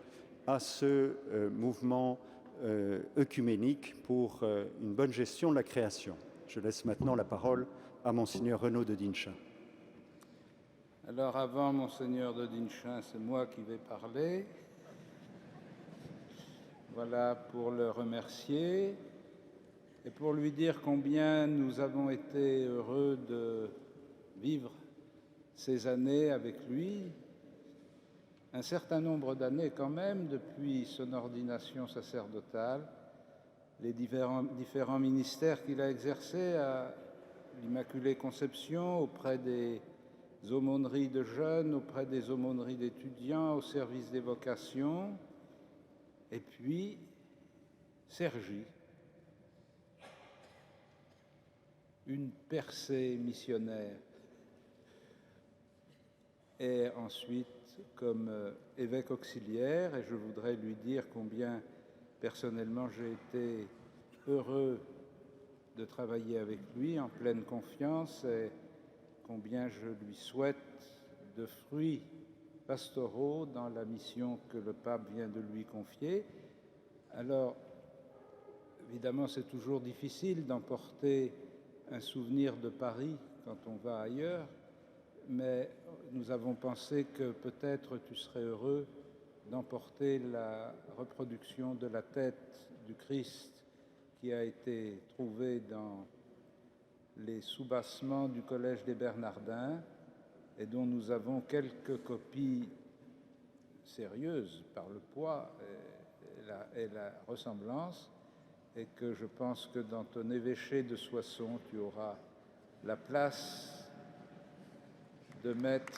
à ce mouvement œcuménique pour une bonne gestion de la création. Je laisse maintenant la parole à Monseigneur Renaud de Dinchin. Alors avant Monseigneur de Dinchin, c'est moi qui vais parler. Voilà, pour le remercier et pour lui dire combien nous avons été heureux de vivre ces années avec lui, un certain nombre d'années quand même, depuis son ordination sacerdotale, les différents ministères qu'il a exercés à l'Immaculée Conception, auprès des aumôneries de jeunes, auprès des aumôneries d'étudiants, au service des vocations, et puis Cergy, une percée missionnaire, et ensuite comme évêque auxiliaire, et je voudrais lui dire combien personnellement j'ai été heureux de travailler avec lui en pleine confiance, et combien je lui souhaite de fruits pastoraux dans la mission que le pape vient de lui confier. Alors, évidemment, c'est toujours difficile d'emporter un souvenir de Paris quand on va ailleurs, mais nous avons pensé que peut-être tu serais heureux d'emporter la reproduction de la tête du Christ qui a été trouvée dans les soubassements du Collège des Bernardins et dont nous avons quelques copies sérieuses par le poids et la ressemblance, et que je pense que dans ton évêché de Soissons, tu auras la place de mettre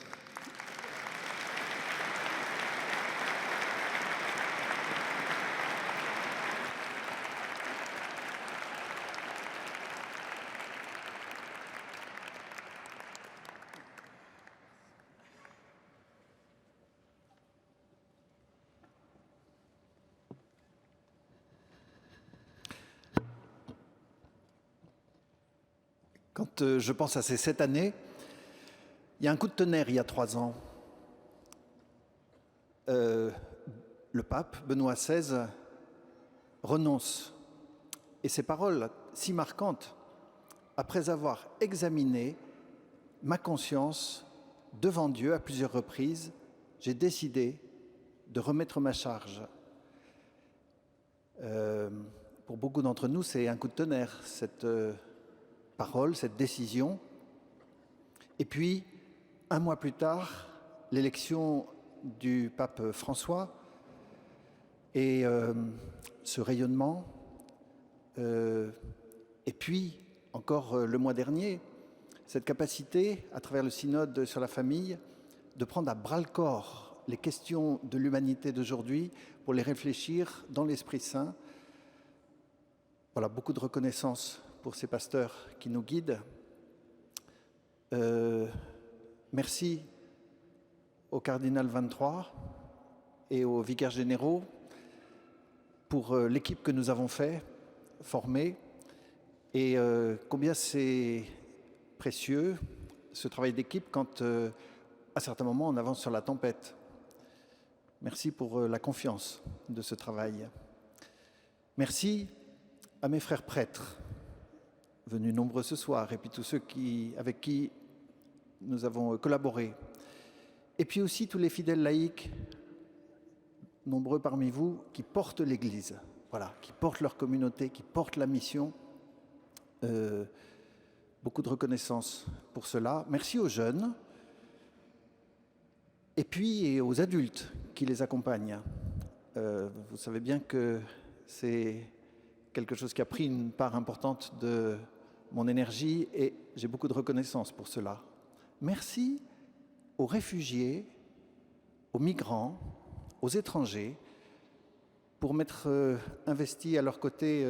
Quand je pense à ces 7 années, il y a un coup de tonnerre il y a 3 ans. Le pape, Benoît XVI, renonce. Et ces paroles si marquantes, après avoir examiné ma conscience devant Dieu à plusieurs reprises, j'ai décidé de remettre ma charge. Pour beaucoup d'entre nous, c'est un coup de tonnerre, cette parole, cette décision. Et puis, un mois plus tard, l'élection du pape François et ce rayonnement. Et puis, encore le mois dernier, cette capacité, à travers le synode sur la famille, de prendre à bras-le-corps les questions de l'humanité d'aujourd'hui pour les réfléchir dans l'Esprit Saint. Voilà, beaucoup de reconnaissance pour ces pasteurs qui nous guident. Merci au cardinal 23 et aux vicaires généraux pour l'équipe que nous avons formée, et combien c'est précieux ce travail d'équipe quand à certains moments on avance sur la tempête. Merci pour la confiance de ce travail. Merci à mes frères prêtres, venus nombreux ce soir, et puis tous ceux avec qui nous avons collaboré. Et puis aussi tous les fidèles laïcs, nombreux parmi vous, qui portent l'Église, voilà, qui portent leur communauté, qui portent la mission. Beaucoup de reconnaissance pour cela. Merci aux jeunes, et puis aux adultes qui les accompagnent. Vous savez bien que c'est quelque chose qui a pris une part importante de mon énergie, et j'ai beaucoup de reconnaissance pour cela. Merci aux réfugiés, aux migrants, aux étrangers, pour m'être investi à leur côté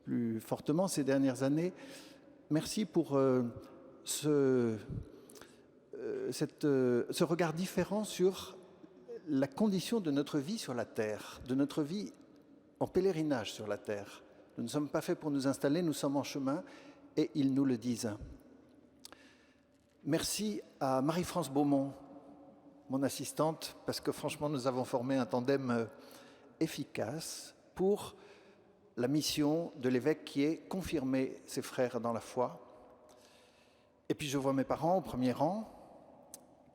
plus fortement ces dernières années. Merci pour ce regard différent sur la condition de notre vie sur la terre, de notre vie en pèlerinage sur la terre. Nous ne sommes pas faits pour nous installer, nous sommes en chemin, et ils nous le disent. Merci à Marie-France Beaumont, mon assistante, parce que franchement, nous avons formé un tandem efficace pour la mission de l'évêque qui est confirmer ses frères dans la foi. Et puis je vois mes parents au premier rang,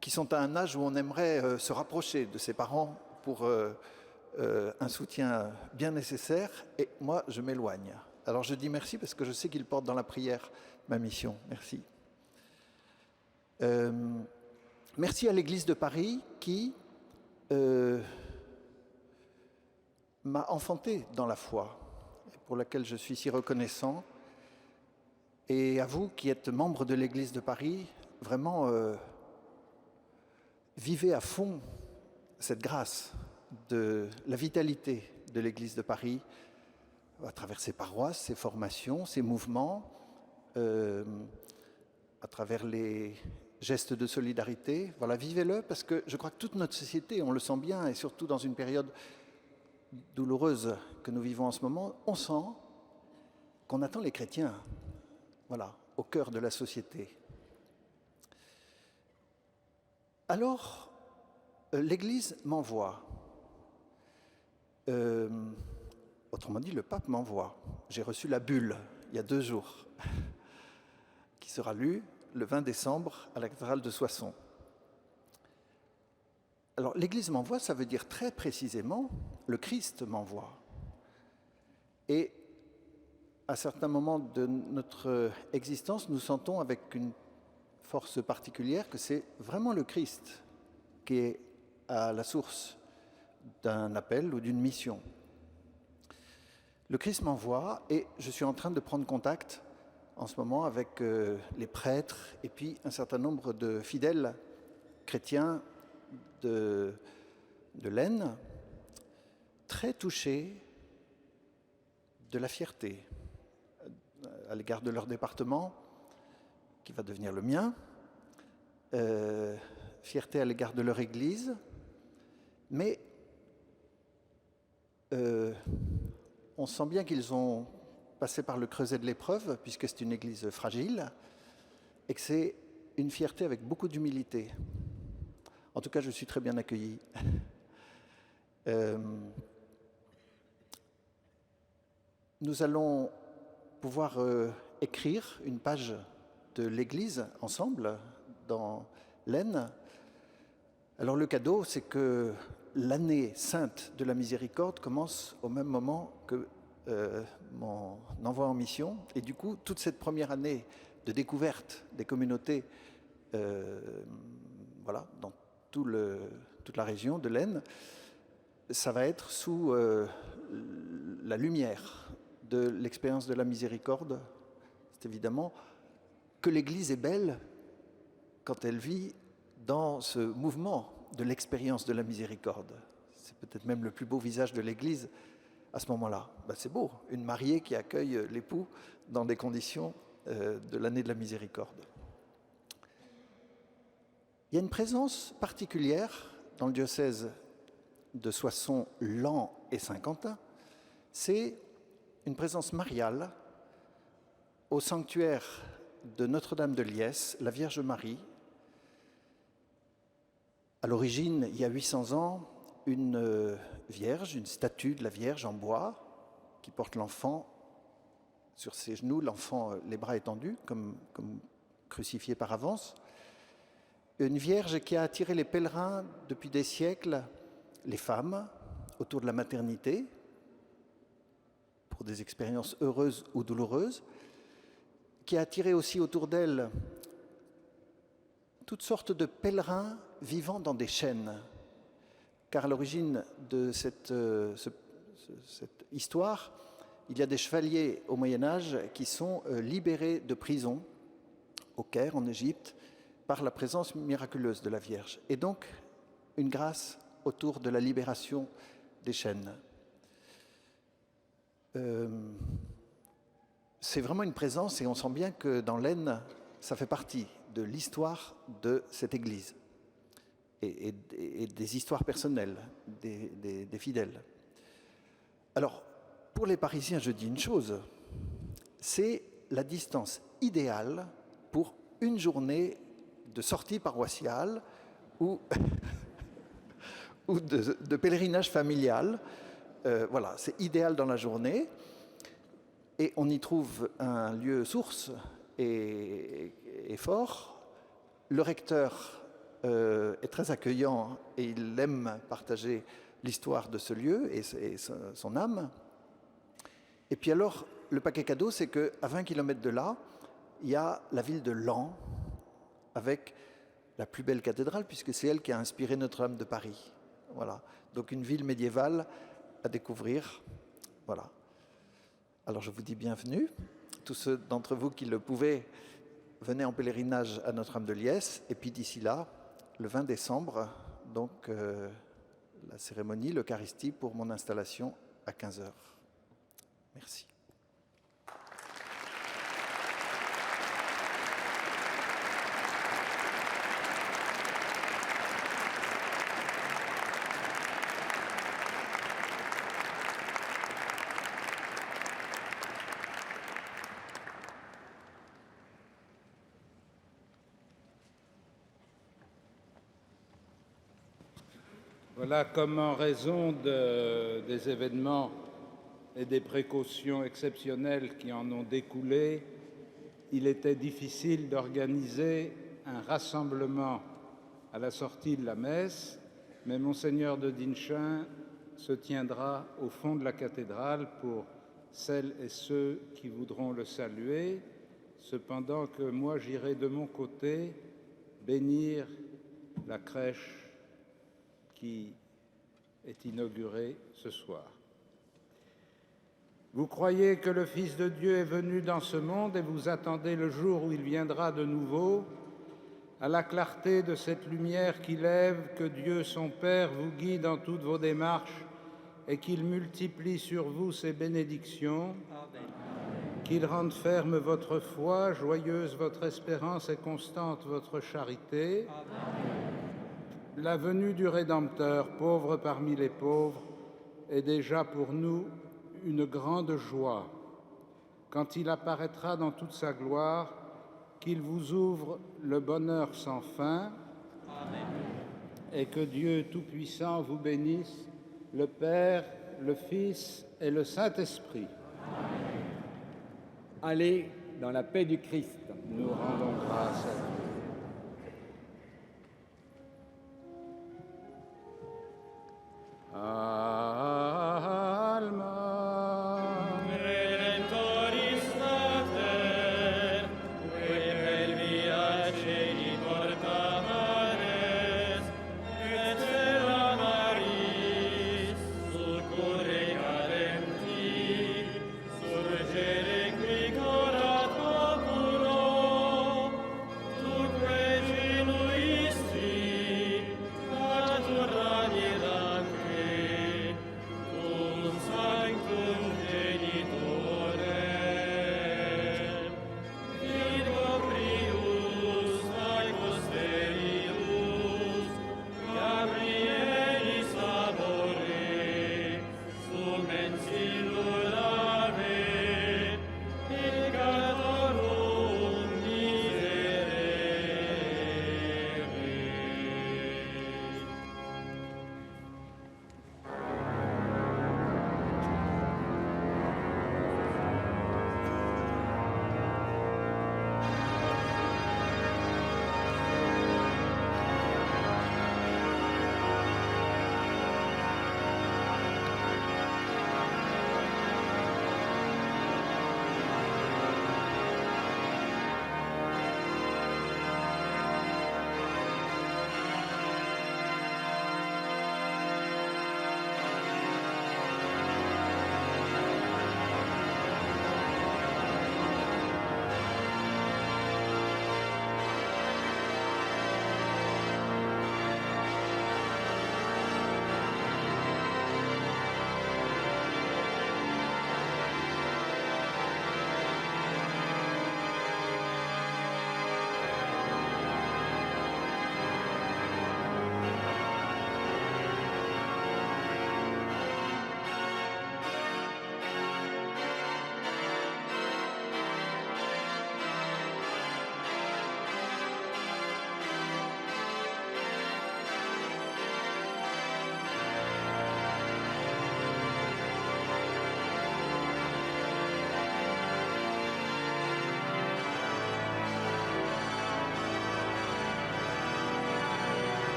qui sont à un âge où on aimerait se rapprocher de ses parents pour un soutien bien nécessaire, et moi je m'éloigne. Alors je dis merci parce que je sais qu'ils portent dans la prière ma mission. Merci. Merci à l'Église de Paris qui m'a enfanté dans la foi, pour laquelle je suis si reconnaissant. Et à vous qui êtes membres de l'Église de Paris, vraiment vivez à fond cette grâce de la vitalité de l'Église de Paris à travers ses paroisses, ses formations, ses mouvements, à travers les gestes de solidarité. Voilà, vivez-le, parce que je crois que toute notre société, on le sent bien, et surtout dans une période douloureuse que nous vivons en ce moment, on sent qu'on attend les chrétiens, voilà, au cœur de la société. Alors, l'Église m'envoie. Autrement dit, le pape m'envoie. J'ai reçu la bulle il y a 2 jours, qui sera lue le 20 décembre à la cathédrale de Soissons. Alors, l'Église m'envoie, ça veut dire très précisément, le Christ m'envoie. Et à certains moments de notre existence, nous sentons avec une force particulière que c'est vraiment le Christ qui est à la source d'un appel ou d'une mission. Le Christ m'envoie, et je suis en train de prendre contact en ce moment avec les prêtres et puis un certain nombre de fidèles chrétiens de l'Aisne, très touchés de la fierté à l'égard de leur département, qui va devenir le mien, fierté à l'égard de leur Église, mais on sent bien qu'ils ont passé par le creuset de l'épreuve, puisque c'est une Église fragile, et que c'est une fierté avec beaucoup d'humilité. En tout cas, je suis très bien accueilli. nous allons pouvoir écrire une page de l'Église ensemble dans l'Aisne. Alors le cadeau, c'est que l'année sainte de la miséricorde commence au même moment que mon envoi en mission. Et du coup, toute cette première année de découverte des communautés voilà, dans toute la région de l'Aisne, ça va être sous la lumière de l'expérience de la miséricorde. C'est évidemment que l'Église est belle quand elle vit dans ce mouvement de l'expérience de la miséricorde. C'est peut-être même le plus beau visage de l'Église à ce moment-là. Ben, c'est beau, une mariée qui accueille l'époux dans des conditions de l'année de la miséricorde. Il y a une présence particulière dans le diocèse de Soissons, Laon et Saint-Quentin, c'est une présence mariale au sanctuaire de Notre-Dame de Liesse, la Vierge Marie. À l'origine, il y a 800 ans, une vierge, une statue de la Vierge en bois qui porte l'enfant sur ses genoux, l'enfant les bras étendus, comme crucifié par avance. Une vierge qui a attiré les pèlerins depuis des siècles, les femmes, autour de la maternité, pour des expériences heureuses ou douloureuses, qui a attiré aussi autour d'elle toutes sortes de pèlerins vivant dans des chaînes. Car à l'origine de cette histoire, il y a des chevaliers au Moyen-Âge qui sont libérés de prison au Caire, en Égypte, par la présence miraculeuse de la Vierge. Et donc, une grâce autour de la libération des chaînes. C'est vraiment une présence, et on sent bien que dans l'Aisne, ça fait partie de l'histoire de cette Église et des histoires personnelles des fidèles. Alors, pour les Parisiens, je dis une chose, c'est la distance idéale pour une journée de sortie paroissiale ou de pèlerinage familial. Voilà, c'est idéal dans la journée. Et on y trouve un lieu source et fort. Le recteur est très accueillant et il aime partager l'histoire de ce lieu et son âme. Et puis alors, le paquet cadeau, c'est qu'à 20 km de là, il y a la ville de Laon, avec la plus belle cathédrale, puisque c'est elle qui a inspiré Notre-Dame de Paris. Voilà. Donc une ville médiévale à découvrir. Voilà. Alors je vous dis bienvenue. Tous ceux d'entre vous qui le pouvaient, venez en pèlerinage à Notre-Dame de Liesse. Et puis d'ici là, le 20 décembre, donc la cérémonie, l'Eucharistie pour mon installation à 15h. Merci. Voilà comme en raison des événements et des précautions exceptionnelles qui en ont découlé, il était difficile d'organiser un rassemblement à la sortie de la messe, mais Monseigneur de Dinchin se tiendra au fond de la cathédrale pour celles et ceux qui voudront le saluer, cependant que moi j'irai de mon côté bénir la crèche qui est inaugurée ce soir. Vous croyez que le Fils de Dieu est venu dans ce monde et vous attendez le jour où il viendra de nouveau. À la clarté de cette lumière qui lève, que Dieu son Père vous guide dans toutes vos démarches et qu'il multiplie sur vous ses bénédictions. Amen. Qu'il rende ferme votre foi, joyeuse votre espérance et constante votre charité. Amen. La venue du Rédempteur, pauvre parmi les pauvres, est déjà pour nous une grande joie. Quand il apparaîtra dans toute sa gloire, qu'il vous ouvre le bonheur sans fin. Amen. Et que Dieu Tout-Puissant vous bénisse, le Père, le Fils et le Saint-Esprit. Amen. Allez dans la paix du Christ. Nous rendons grâce à Dieu.